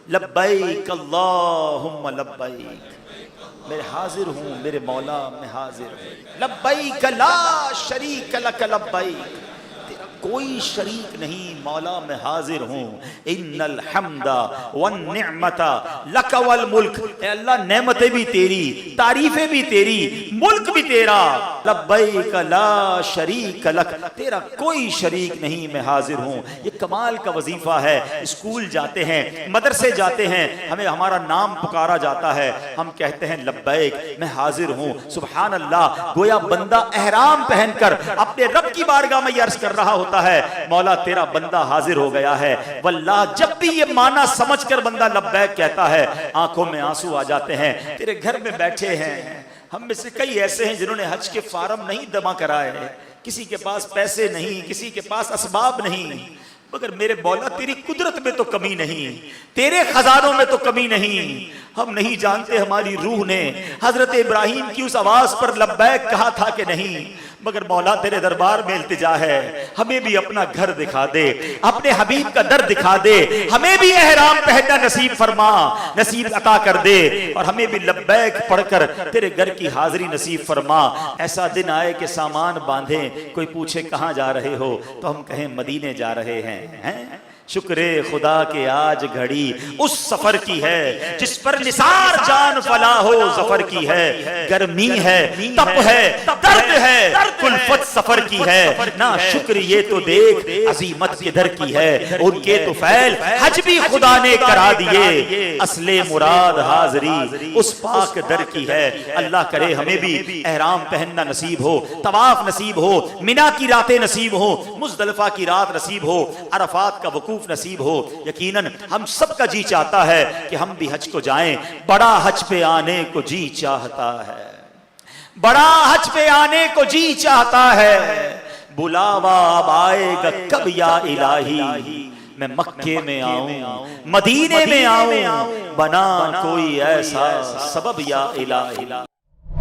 لبیک اللہم لبیک، میں حاضر ہوں میرے مولا، میں حاضر ہوں، لبیک لا شریک لک لبیک، تیرا کوئی شریک نہیں مولا، میں حاضر ہوں، ان الحمد والنعمت لک والملک، اے اللہ نعمتیں بھی تیری، تعریفیں بھی تیری، ملک بھی تیرا، لبیک لا شریک لک، تیرا کوئی شریک نہیں، میں حاضر ہوں۔ یہ کمال کا وظیفہ ہے۔ اسکول جاتے ہیں، مدرسے جاتے ہیں، ہمیں ہمارا نام پکارا جاتا ہے، ہم کہتے ہیں لبیک، میں حاضر ہوں۔ سبحان اللہ، گویا بندہ احرام پہن کر اپنے رب کی بارگاہ میں یہ عرض کر رہا ہوتا ہے، مولا تیرا بندہ حاضر ہو گیا ہے۔ واللہ جب بھی یہ معنی سمجھ کر بندہ لبیک کہتا ہے، آنکھوں میں آنسو آ جاتے ہیں۔ تیرے گھر میں بیٹھے ہیں، ہم میں سے کئی ایسے ہیں جنہوں نے حج کے فارم نہیں جمع کرائے، کسی کے پاس پیسے نہیں، کسی کے پاس اسباب نہیں، مگر میرے مولا تیری قدرت میں تو کمی نہیں، تیرے خزانوں میں تو کمی نہیں۔ ہم نہیں جانتے ہماری روح نے حضرت ابراہیم کی اس آواز پر لبیک کہا تھا کہ نہیں، مگر مولا تیرے دربار میں التجا ہے، ہمیں بھی اپنا گھر دکھا دے، اپنے حبیب کا در دکھا دے، ہمیں بھی احرام پہننا نصیب فرما، نصیب عطا کر دے، اور ہمیں بھی لبیک پڑھ کر تیرے گھر کی حاضری نصیب فرما۔ ایسا دن آئے کہ سامان باندھیں، کوئی پوچھے کہاں جا رہے ہو تو ہم کہیں مدینے جا رہے ہیں۔ شکر خدا کہ آج گھڑی اس سفر کی ہے جس پر نثار جان فلاح ہو ظفر کی ہے، گرمی ہے، تپ ہے، درد ہے، کلفت سفر کی ہے، نہ شکر یہ تو دیکھ عظیمت کدھر کی ہے، ان کے تو فعل حج بھی خدا نے کرا دیے، اصل مراد حاضری اس پاک در کی ہے۔ اللہ کرے ہمیں بھی احرام پہننا نصیب ہو، طواف نصیب ہو، مینا کی راتیں نصیب ہو، مزدلفہ کی رات نصیب ہو، عرفات کا وقوف نصیب ہو۔ یقیناً ہم سب کا جی چاہتا ہے کہ ہم بھی حج کو جائیں، بڑا حج پہ آنے کو جی چاہتا ہے، بڑا حج پہ آنے کو جی چاہتا ہے، بلاوا اب آئے گا کب یا الہی، میں مکے میں آؤں، مدینے میں آؤں، بنا کوئی ایسا سبب یا الہی۔